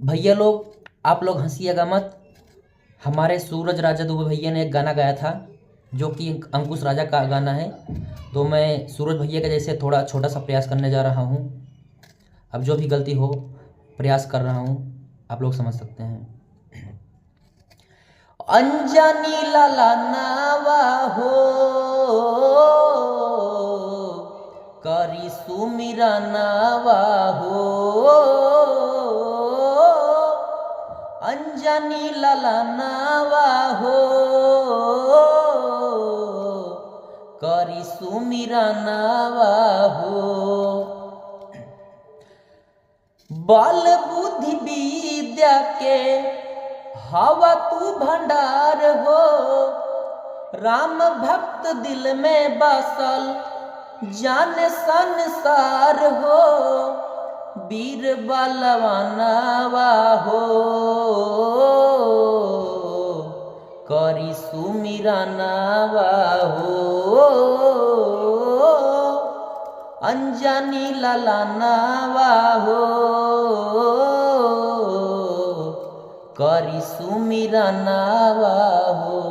भैया लोग, आप लोग हंसिएगा मत। हमारे सूरज राजा दुबे भैया ने एक गाना गाया था जो कि अंकुश राजा का गाना है, तो मैं सूरज भैया के जैसे थोड़ा छोटा सा प्रयास करने जा रहा हूँ। अब जो भी गलती हो, प्रयास कर रहा हूँ, आप लोग समझ सकते हैं। अंजनी लाला नावा हो, करी सुमिरा नावा हो। अंजनी लाला नावा हो, करी सुमिरा नावा हो। बाल बुद्धि विद्या के हवा तू भंडार हो। राम भक्त दिल में बसल जाने संसार हो। वीर बलवानवा हो, करी सुमिरा नावा हो। अंजनी लाला नावा हो, करी सुमिरा नावा हो।